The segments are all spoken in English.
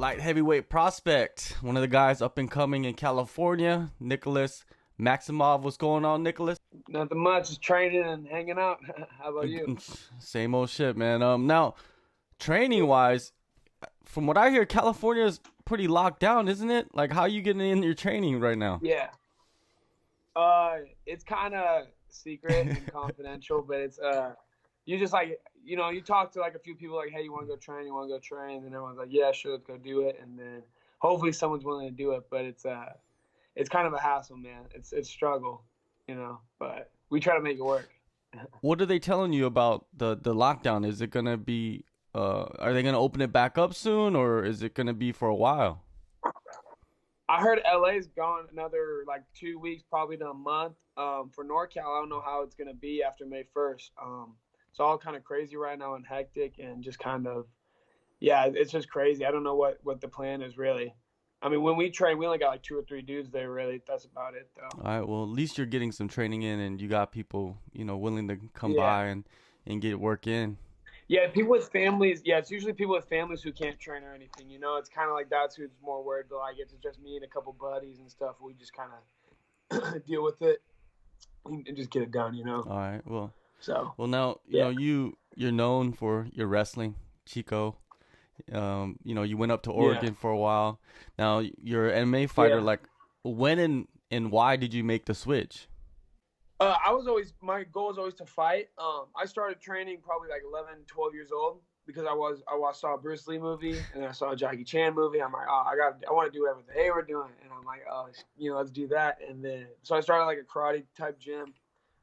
light heavyweight prospect, one of the guys up and coming in California, Nicolas Maximov. What's going on, Nicolas? Nothing much, just training and hanging out. How about you? Same old shit, man. Now, training wise, from what I hear, California is pretty locked down, isn't it? Like, how are you getting in your training right now? Yeah. It's kind of secret and confidential, but it's you just like you talk to like a few people like, hey, you want to go train? You want to go train? And everyone's like, yeah, sure, let's go do it. And then hopefully someone's willing to do it, but it's kind of a hassle, man. It's struggle, but we try to make it work. What are they telling you about the lockdown? Is it gonna be are they gonna open it back up soon, or is it gonna be for a while? I heard LA's gone another like 2 weeks, probably to a month. For NorCal, I don't know how it's gonna be after May 1st. It's all kind of crazy right now and hectic and just kind of, yeah, it's just crazy. I don't know what the plan is really. I mean, when we train, we only got like 2 or 3 dudes there. Really, that's about it though. All right. Well, at least you're getting some training in, and you got people, willing to come Yeah. by and get work in. Yeah, people with families. Yeah, it's usually people with families who can't train or anything. It's kind of like that's who's more worried. But like, it's just me and a couple buddies and stuff. We just kind of deal with it and just get it done. All right. Well. So. Well, now Yeah. you're known for your wrestling, Chico. You went up to Oregon for a while. Now you're an MMA fighter. Yeah. Like, when and why did you make the switch? My goal was always to fight. I started training probably like 11, 12 years old because I saw a Bruce Lee movie and then I saw a Jackie Chan movie. I'm like, I want to do whatever they were doing, and I'm like, let's do that. And then so I started like a karate type gym.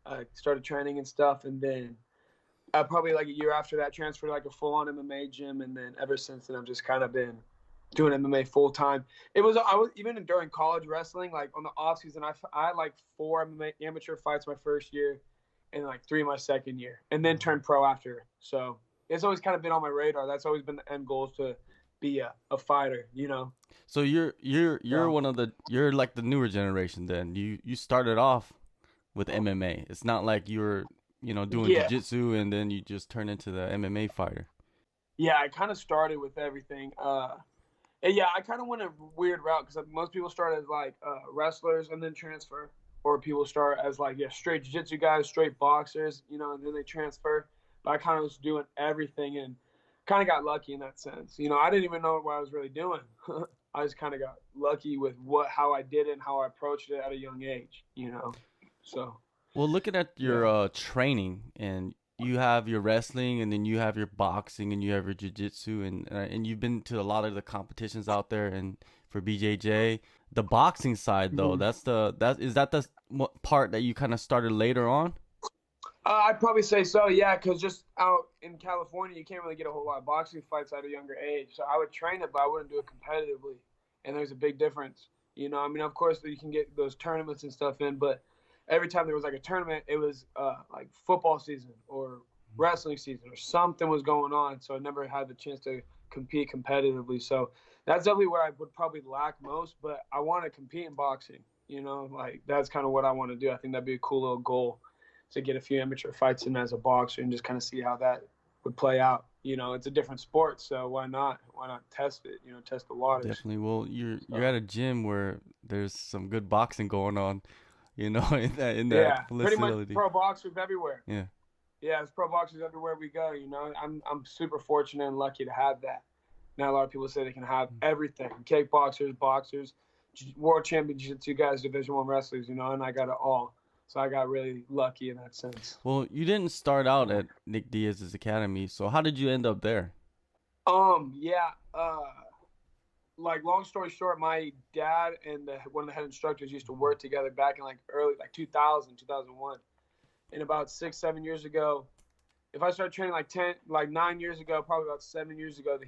I started training and stuff, and then probably like a year after that, transferred to like a full-on MMA gym, and then ever since then, I've just kind of been doing MMA full time. I was even during college wrestling, like on the off season, I had like 4 MMA amateur fights my first year, and like 3 my second year, and then turned pro after. So it's always kind of been on my radar. That's always been the end goal, is to be a fighter. So you're you're like the newer generation. Then you started off with MMA. It's not like you were doing jiu-jitsu and then you just turned into the MMA fighter. Yeah, I kind of started with everything. And yeah, I kind of went a weird route because most people start as like wrestlers and then transfer, or people start as like straight jiu-jitsu guys, straight boxers, and then they transfer. But I kind of was doing everything and kind of got lucky in that sense. I didn't even know what I was really doing. I just kind of got lucky with how I did it and how I approached it at a young age. So. Well, looking at your training, and you have your wrestling, and then you have your boxing, and you have your jiu-jitsu, and you've been to a lot of the competitions out there, and for BJJ. The boxing side, though, Mm-hmm. is that the part that you kind of started later on? I'd probably say so, yeah, because just out in California, you can't really get a whole lot of boxing fights at a younger age. So I would train it, but I wouldn't do it competitively, and there's a big difference. I mean, of course, you can get those tournaments and stuff in, but every time there was like a tournament, it was like football season or wrestling season or something was going on. So I never had the chance to compete competitively. So that's definitely where I would probably lack most, but I want to compete in boxing, like that's kind of what I want to do. I think that'd be a cool little goal, to get a few amateur fights in as a boxer and just kind of see how that would play out. It's a different sport, so why not test it, test the waters. Definitely. Well, you're at a gym where there's some good boxing going on. In that facility. Pretty much pro boxers everywhere. Yeah, there's pro boxers everywhere we go. I'm super fortunate and lucky to have that. Now a lot of people say they can have everything: kickboxers, boxers, world champion jiu-jitsu guys, Division I wrestlers. And I got it all. So I got really lucky in that sense. Well, you didn't start out at Nick Diaz's Academy, so how did you end up there? Like, long story short, my dad and one of the head instructors used to work together back in like early 2001. And about 6-7 years ago, if I started training like 9 years ago, probably about 7 years ago,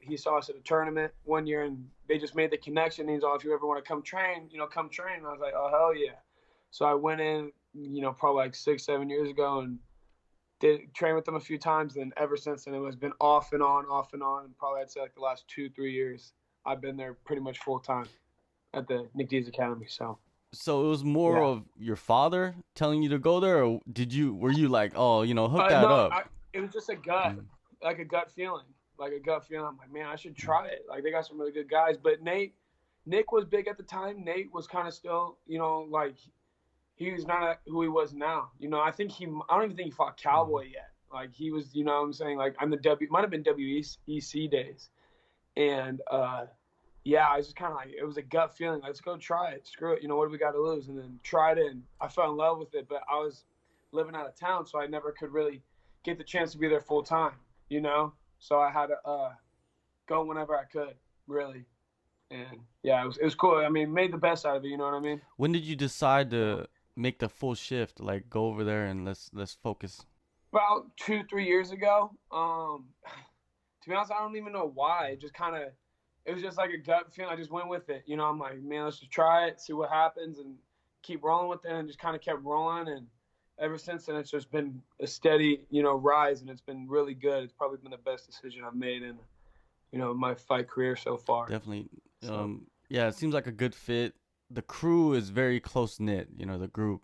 he saw us at a tournament one year, and they just made the connection. He's all, if you ever want to come train, come train. And I was like, oh, hell yeah. So I went in, probably like 6-7 years ago, and did train with them a few times. And ever since then, it has been off and on. And probably I'd say like the last 2-3 years, I've been there pretty much full time at the Nick Diaz Academy. So it was more of your father telling you to go there, or were you like, hook that no, up? it was just a gut, like a gut feeling. like a gut feeling. I'm like, man, I should try it. Like they got some really good guys. But Nick was big at the time. Nate was kind of still, like he was not who he was now. I don't even think he fought Cowboy yet. Like he was, what I'm saying, like on the might have been WEC days. And yeah, I was just kind of like, it was a gut feeling. Let's go try it. Screw it. What do we got to lose? And then tried it, and I fell in love with it. But I was living out of town, so I never could really get the chance to be there full time, So I had to go whenever I could, really. And yeah, it was cool. I mean, made the best out of it. You know what I mean? When did you decide to make the full shift? Like, go over there and let's focus. About 2-3 years ago. To be honest, I don't even know why. It just kind of, it was just like a gut feeling. I just went with it. I'm like, man, let's just try it, see what happens, and keep rolling with it. And just kind of kept rolling. And ever since then, it's just been a steady, rise, and it's been really good. It's probably been the best decision I've made in, my fight career so far. Definitely. Yeah, it seems like a good fit. The crew is very close knit. The group.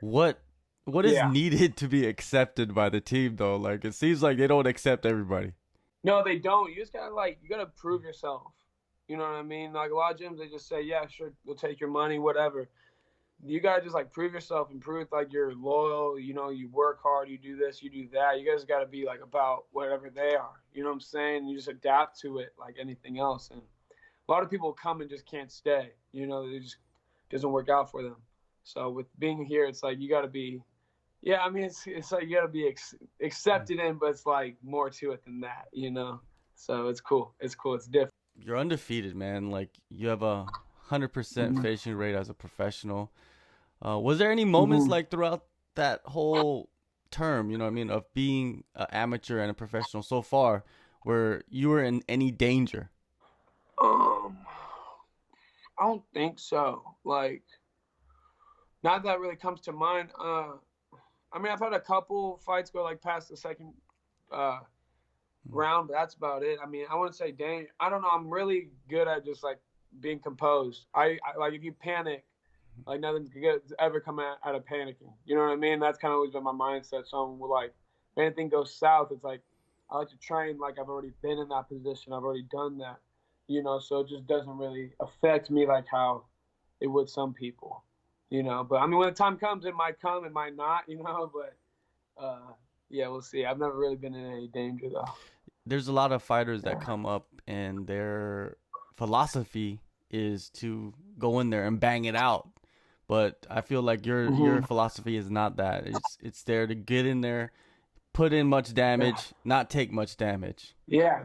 What is needed to be accepted by the team though? Like it seems like they don't accept everybody. No, they don't. You just gotta prove yourself. You know what I mean? Like a lot of gyms, they just say, yeah, sure, we'll take your money, whatever. You gotta just like prove yourself and prove like you're loyal. You work hard, you do this, you do that. You guys gotta be like about whatever they are. You know what I'm saying? You just adapt to it like anything else. And a lot of people come and just can't stay. It just doesn't work out for them. So with being here, it's like you gotta be. Yeah, I mean, it's like you gotta be accepted in, but it's like more to it than that, So it's cool. It's cool. It's different. You're undefeated, man. Like you have a 100% finishing rate as a professional. Was there any moments like throughout that whole term, of being an amateur and a professional so far, where you were in any danger? I don't think so. Like, not that really comes to mind. I mean, I've had a couple fights go like past the second round, but that's about it. I mean, I wouldn't say danger. I don't know. I'm really good at just like being composed. I like if you panic, like nothing's good ever come out of panicking. You know what I mean? That's kind of always been my mindset. So I'm like, if anything goes south, it's like I like to train like I've already been in that position. I've already done that. So it just doesn't really affect me like how it would some people. But I mean, when the time comes, it might come, it might not, but yeah, we'll see. I've never really been in any danger though. There's a lot of fighters that come up and their philosophy is to go in there and bang it out. But I feel like your philosophy is not that. It's there to get in there, put in much damage, not take much damage. Yeah.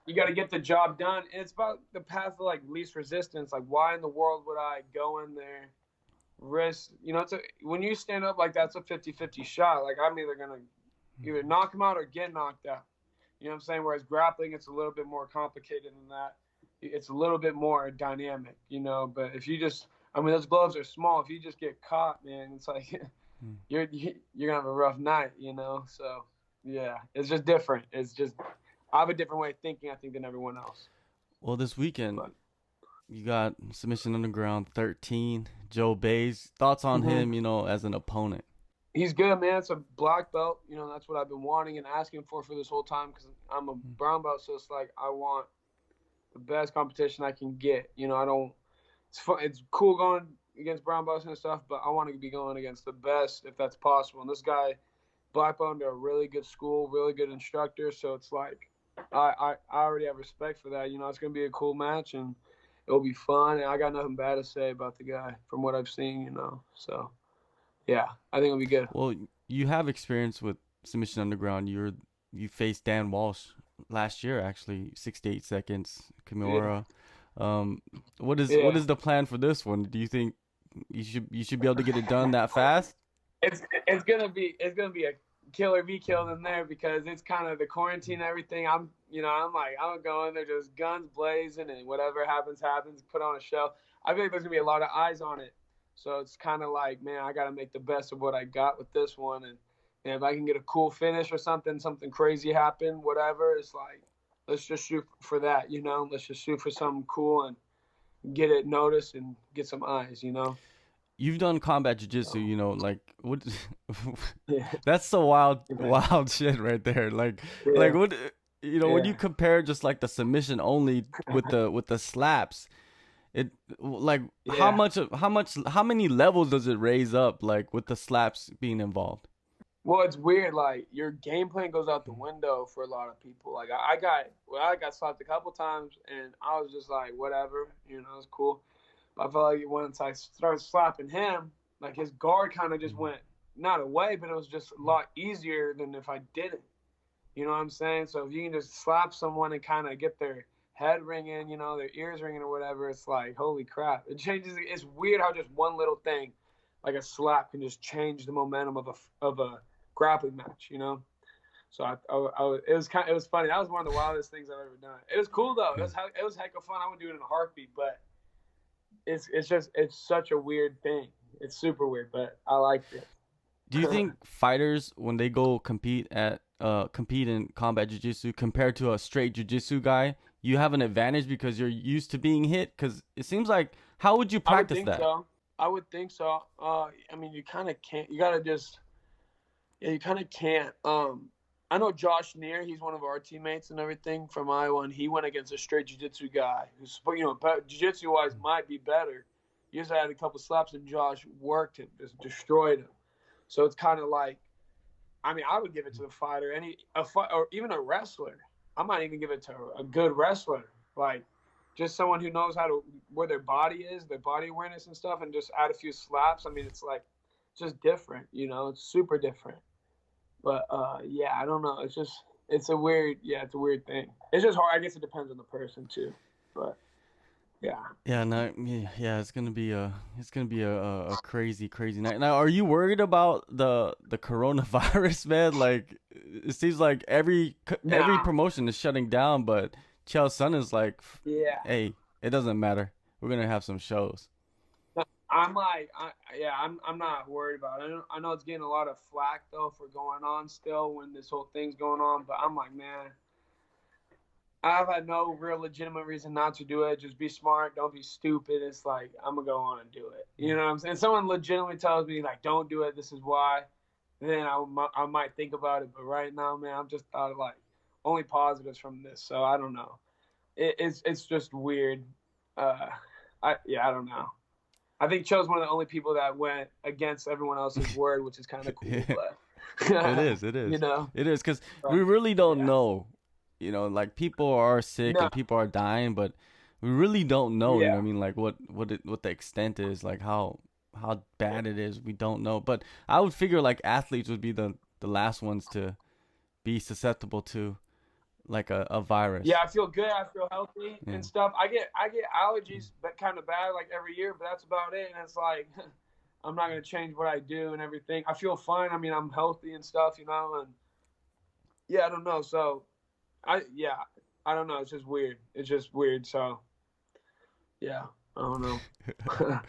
You got to get the job done. And it's about the path of like least resistance. Like why in the world would I go in there? Risk, when you stand up like that's a 50-50 shot. Like I'm either gonna either knock him out or get knocked out. You know what I'm saying? Whereas grappling, it's a little bit more complicated than that. It's a little bit more dynamic, But if you just, I mean, those gloves are small. If you just get caught, man, it's like you're gonna have a rough night, So yeah, it's just different. It's just I have a different way of thinking, I think, than everyone else. Well, this weekend. You got Submission Underground 13, Joe Bays. Thoughts on him, as an opponent? He's good, man. It's a black belt. That's what I've been wanting and asking for this whole time because I'm a brown belt. So it's like I want the best competition I can get. I don't – it's fun. It's cool going against brown belts and stuff, but I want to be going against the best if that's possible. And this guy, black belt under a really good school, really good instructor. So it's like I already have respect for that. It's going to be a cool match and – it'll be fun, and I got nothing bad to say about the guy from what I've seen, So, yeah, I think it'll be good. Well, you have experience with Submission Underground. You faced Dan Walsh last year, actually, 68 seconds, Kimura. Yeah. What is the plan for this one? Do you think you should be able to get it done that fast? It's gonna be a killer be killed in there because it's kind of the quarantine and everything. I'm going there just guns blazing and whatever happens, put on a show. I feel like there's gonna be a lot of eyes on it. So it's kind of like, man, I gotta make the best of what I got with this one. And if I can get a cool finish or something crazy happen, whatever, it's like, let's just shoot for that, Let's just shoot for something cool and get it noticed and get some eyes, You've done combat jiu-jitsu, like what? That's so wild shit right there. Like what? when you Yeah. compare just like the submission only with the slaps, it like Yeah. how many levels does it raise up like with the slaps being involved? Well, it's weird. Like your game plan goes out the window for a lot of people. Like I got slapped a couple times, and I was just like, whatever, it's cool. But I felt like once I started slapping him, like his guard kind of just went not away, but it was just a lot easier than if I didn't. You know what I'm saying? So if you can just slap someone and kind of get their head ringing, their ears ringing or whatever, it's like, holy crap. It changes. It's weird how just one little thing, like a slap, can just change the momentum of a grappling match. So it was funny. That was one of the wildest things I've ever done. It was cool though. It was heck of fun. I would do it in a heartbeat, but it's such a weird thing. It's super weird, but I liked it. Do you think fighters when they go compete in combat jiu-jitsu compared to a straight jiu-jitsu guy, you have an advantage because you're used to being hit? Because it seems like, how would you practice that? So. I would think so. I mean, you kind of can't. You gotta just, yeah, you kind of can't. I know Josh Neer. He's one of our teammates and everything from Iowa, and he went against a straight jiu-jitsu guy who's, jiu-jitsu wise might be better. He just had a couple slaps, and Josh worked him, just destroyed him. So it's kind of like, I mean, I would give it to the fighter, or even a wrestler. I might even give it to a good wrestler, like just someone who knows where their body is, their body awareness and stuff, and just add a few slaps. I mean, it's like just different, it's super different. But yeah, I don't know. It's a weird thing. It's just hard. I guess it depends on the person too, but. Yeah. Yeah, no, yeah, it's gonna be a crazy night. Now, are you worried about the coronavirus, man? Like, it seems like every promotion is shutting down, but Chael Sonnen is like, yeah, hey, it doesn't matter. We're gonna have some shows. I'm like, I'm not worried about it. I know it's getting a lot of flack though for going on still when this whole thing's going on, but I'm like, man. I've had no real legitimate reason not to do it. Just be smart. Don't be stupid. It's like, I'm going to go on and do it. You know what I'm saying? Someone legitimately tells me, like, don't do it. This is why. Then I might think about it. But right now, man, I'm just thought of, like, only positives from this. So I don't know. It's just weird. I don't know. I think Cho's one of the only people that went against everyone else's word, which is kind of cool. But it is. It is because we really don't know. Like people are sick and people are dying, but we really don't know. Yeah. I mean, like what the extent is, like how bad it is. We don't know. But I would figure like athletes would be the last ones to be susceptible to like a virus. Yeah, I feel good. I feel healthy and stuff. I get allergies, but kind of bad like every year, but that's about it. And it's like I'm not gonna change what I do and everything. I feel fine. I mean, I'm healthy and stuff, and yeah, I don't know. So. I don't know. It's just weird. So, yeah, I don't know.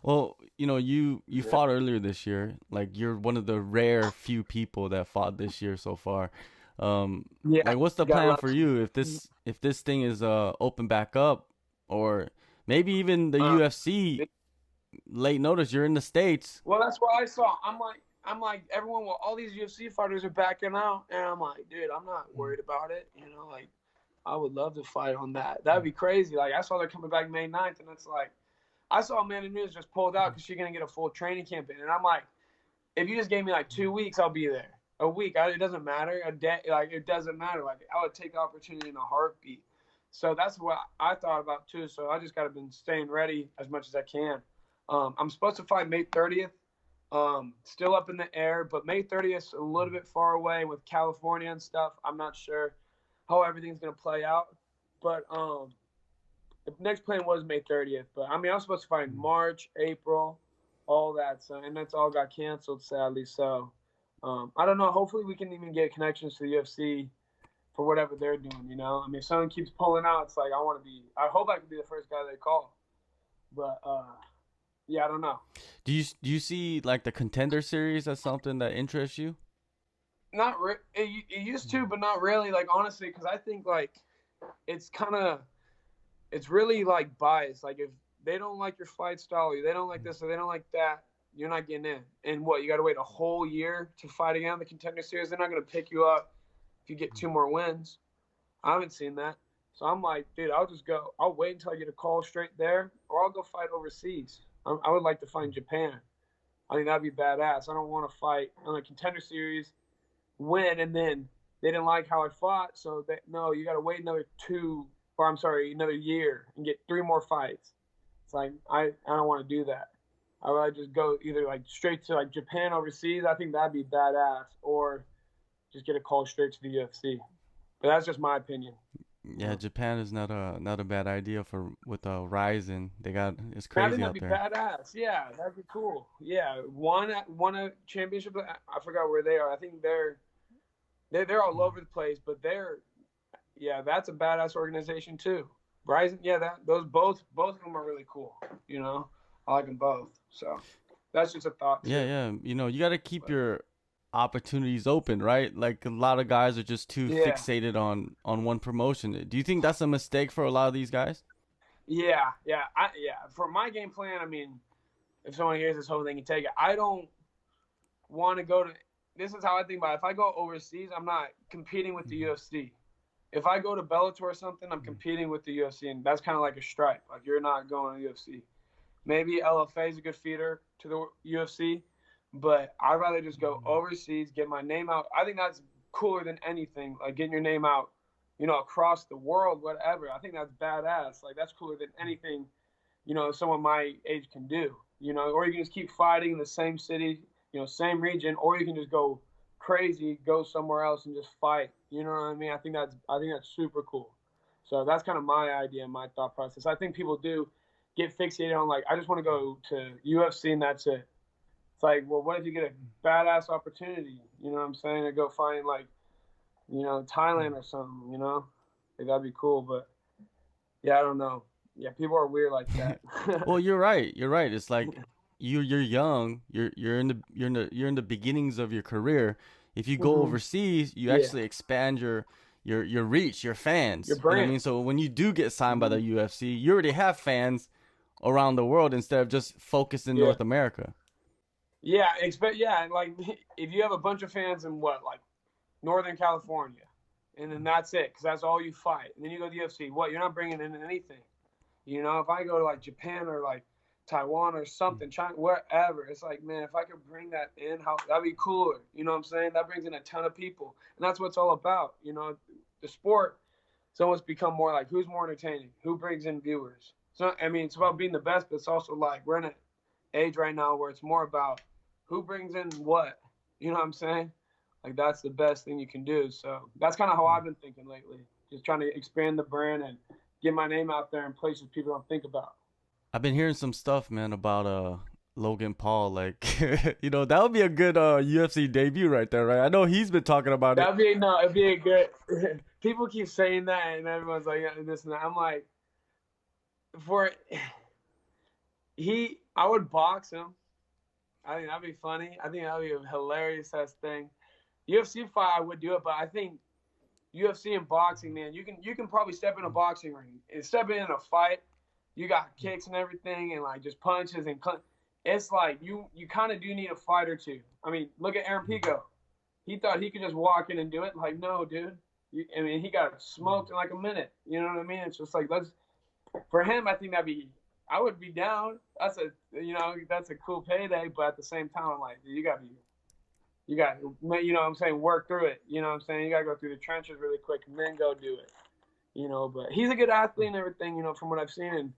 Well, you fought earlier this year. Like you're one of the rare few people that fought this year so far. Like what's the plan for you if this thing is open back up, or maybe even the UFC late notice? You're in the States. Well, that's what I saw. I'm like everyone. Well, all these UFC fighters are backing out, and I'm like, dude, I'm not worried about it. Like I would love to fight on that. That'd be crazy. Like I saw they're coming back May 9th, and it's like I saw Amanda Nunes just pulled out because she's gonna get a full training camp in, and I'm like, if you just gave me like 2 weeks, I'll be there. A week, it doesn't matter. A day, like it doesn't matter. Like I would take the opportunity in a heartbeat. So that's what I thought about too. So I just gotta been staying ready as much as I can. I'm supposed to fight May 30th. Still up in the air, but May 30th is a little bit far away with California and stuff. I'm not sure how everything's going to play out, but the next plan was May 30th. But I mean, I was supposed to fight in March, April, all that, so, and that's all got canceled, sadly. So I don't know. Hopefully we can even get connections to the UFC for whatever they're doing, I mean, if someone keeps pulling out, it's like I hope I can be the first guy they call. But yeah, I don't know. Do you see like the Contender Series as something that interests you? Not it used to, but not really. Like honestly, because I think like it's really like biased. Like if they don't like your fight style, or they don't like this, or they don't like that, you're not getting in. And what, you got to wait a whole year to fight again in the Contender Series? They're not going to pick you up if you get 2 more wins. I haven't seen that. So I'm like, dude, I'll just go. I'll wait until I get a call straight there, or I'll go fight overseas. I would like to fight in Japan. I think that'd be badass. I don't want to fight on a contender series, win, and then they didn't like how I fought. So no, you got to wait another year and get 3 more fights. It's like I don't want to do that. I would rather just go either like straight to like Japan overseas. I think that'd be badass, or just get a call straight to the UFC. But that's just my opinion. Yeah, Japan is not a bad idea for with Ryzen. It's I think crazy that'd out be there. badass. Yeah, that'd be cool. Yeah, won a championship. I forgot where they are. I think they're all over the place, but that's a badass organization too. Ryzen, yeah, both of them are really cool. You know, I like them both. So that's just a thought Yeah, too. yeah. You got to keep But your opportunities open, right? Like a lot of guys are just too yeah, fixated on one promotion. Do you think that's a mistake for a lot of these guys? yeah. For my game plan, I mean, if someone hears this whole thing and take it, I don't want to go to. This is how I think about it. If I go overseas, I'm not competing with the UFC. If I go to Bellator or something, I'm competing with the UFC, and that's kind of like a stripe. Like you're not going to the UFC. Maybe LFA is a good feeder to the UFC, but I'd rather just go overseas, get my name out. I think that's cooler than anything. Like getting your name out, across the world, whatever. I think that's badass. Like that's cooler than anything, someone my age can do. Or you can just keep fighting in the same city, same region, or you can just go crazy, go somewhere else and just fight. You know what I mean? I think that's super cool. So that's kind of my idea, my thought process. I think people do get fixated on like I just want to go to UFC and that's it. It's like, well, what if you get a badass opportunity? You know what I'm saying? To go find like, Thailand or something. Like, that'd be cool. But yeah, I don't know. Yeah, people are weird like that. Well, you're right. You're right. It's like you're young. You're in the beginnings of your career. If you go hmm overseas, you Yeah, actually expand your reach, your your fans. You know what I brand. mean? So when you do get signed by hmm the UFC, you already have fans around the world instead of just focused in Yeah, North America. yeah. Like if you have a bunch of fans in like Northern California, and then that's it, because that's all you fight. And then you go to the UFC. What? You're not bringing in anything. If I go to like Japan or like Taiwan or something, China, wherever, it's like, man, if I could bring that in, that'd be cooler. You know what I'm saying? That brings in a ton of people, and that's what it's all about. The sport. It's almost become more like who's more entertaining, who brings in viewers. So I mean, it's about being the best, but it's also like we're in an age right now where it's more about who brings in what. You know what I'm saying? Like that's the best thing you can do. So that's kind of how I've been thinking lately. Just trying to expand the brand and get my name out there in places people don't think about. I've been hearing some stuff, man, about Logan Paul. Like, that would be a good UFC debut right there, right? I know he's been talking about it. That'd be no, it'd be a good. People keep saying that, and everyone's like this and that. I'm like, for I would box him. I think that'd be funny. I think that'd be a hilarious ass thing. UFC fight, I would do it, but I think UFC and boxing, man, you can probably step in a boxing ring and step in a fight. You got kicks and everything, and like just punches and it's like you kind of do need a fight or two. I mean, look at Aaron Pico. He thought he could just walk in and do it. Like, no, dude. I mean, he got smoked in like a minute. You know what I mean? It's just like for him. I think I would be down. That's a cool payday, but at the same time, I'm like, you got what I'm saying, work through it. You know what I'm saying? You got to go through the trenches really quick and then go do it. But he's a good athlete and everything, from what I've seen and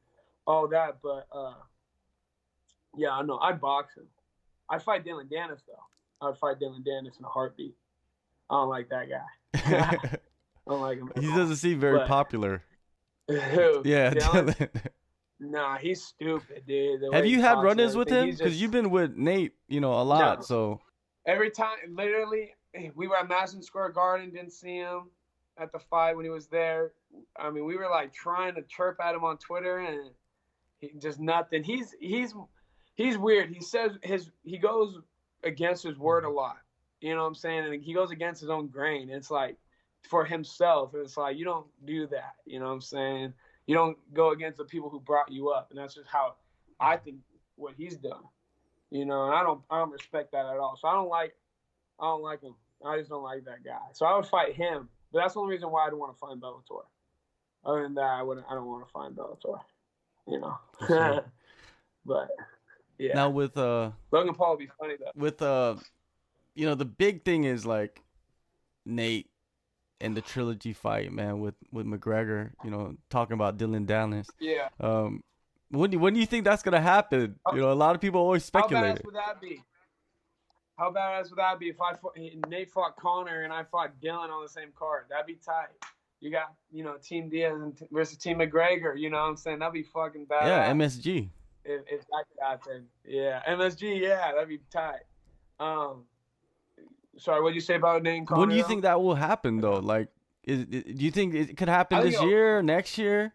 all that. But, yeah, I know. I'd box him. I'd fight Dillon Danis, though. I'd fight Dillon Danis in a heartbeat. I don't like that guy. I don't like him at He all. doesn't seem very But popular. who? Yeah, Dillon? Dylan. Nah, he's stupid, dude. The Have way he you had talks and run-ins with everything. him? He's Because you've just been with Nate, a lot. no. So Every time, literally, we were at Madison Square Garden, didn't see him at the fight when he was there. I mean, we were like trying to chirp at him on Twitter, and he just nothing. He's weird. He goes against his word a lot. You know what I'm saying? And he goes against his own grain. It's like for himself. It's like you don't do that. You know what I'm saying? You don't go against the people who brought you up, and that's just how I think what he's done. And I don't respect that at all. So I don't like him. I just don't like that guy. So I would fight him. But that's the only reason why I don't want to fight Bellator. Other than that, I don't want to fight Bellator. You know. Sure. But yeah. Now with Logan Paul would be funny though. With you know, the big thing is like Nate and the trilogy fight, man, with McGregor. You know, talking about Dillon Danis. Yeah. When do you think that's gonna happen? You know, a lot of people always speculate. How badass would that be? How badass would that be if Nate fought Conor and I fought Dillon on the same card? That'd be tight. You got, you know, Team Diaz versus Team McGregor. You know what I'm saying? That'd be fucking badass. Yeah, MSG. If that could happen. Yeah, MSG. Yeah, that'd be tight. Sorry, what'd you say about Nate and Conor? When do you think that will happen though? Like, do you think it could happen this year, next year?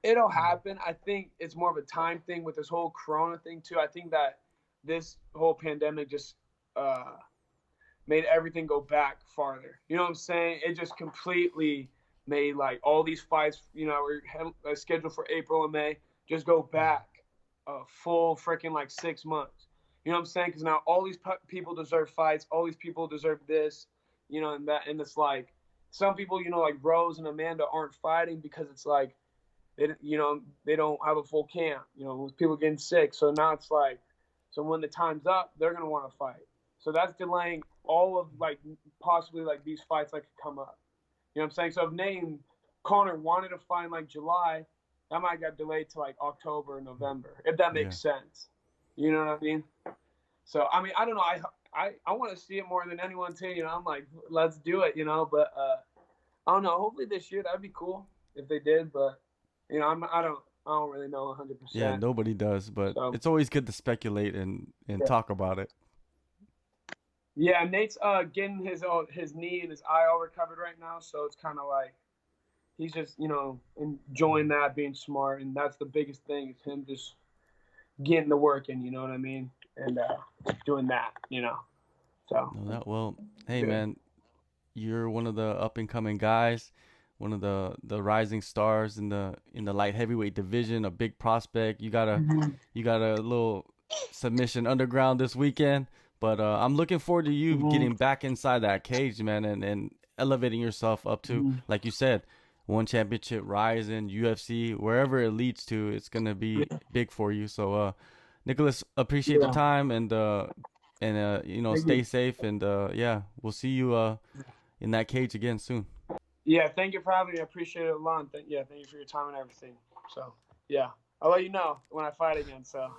It'll happen. I think it's more of a time thing with this whole Corona thing too. I think that this whole pandemic just made everything go back farther. You know what I'm saying? It just completely made like all these fights, you know, were scheduled for April and May, just go back a full freaking like 6 months. You know what I'm saying? Because now all these people deserve fights. All these people deserve this, you know, and it's like some people, you know, like Rose and Amanda aren't fighting because it's like, they don't have a full camp, you know, with people getting sick. So now it's like, so when the time's up, they're going to want to fight. So that's delaying all of like possibly like these fights that could come up. You know what I'm saying? So if Nate and Conor wanted to fight in like July, that might get delayed to like October or November, if that makes sense. You know what I mean? So, I mean, I don't know. I want to see it more than anyone too. You know, I'm like, let's do it, you know. But I don't know. Hopefully this year, that'd be cool if they did. But, you know, I don't really know 100%. Yeah, nobody does. But it's always good to speculate and talk about it. Yeah, Nate's getting his knee and his eye all recovered right now. So it's kind of like he's just, you know, enjoying that, being smart. And that's the biggest thing is him just getting the work in, you know what I mean? And doing that, you know. So well, hey man, you're one of the up and coming guys, one of the rising stars in the light heavyweight division, a big prospect. You got a little submission underground this weekend, but I'm looking forward to you getting back inside that cage, man, and elevating yourself up to, like you said, one championship, Ryzen, UFC, wherever it leads to, it's gonna be big for you. So Nicolas, appreciate the time and you know, stay safe and we'll see you in that cage again soon. Yeah, thank you for having me. I appreciate it a lot. Thank you for your time and everything. So yeah, I'll let you know when I fight again. So.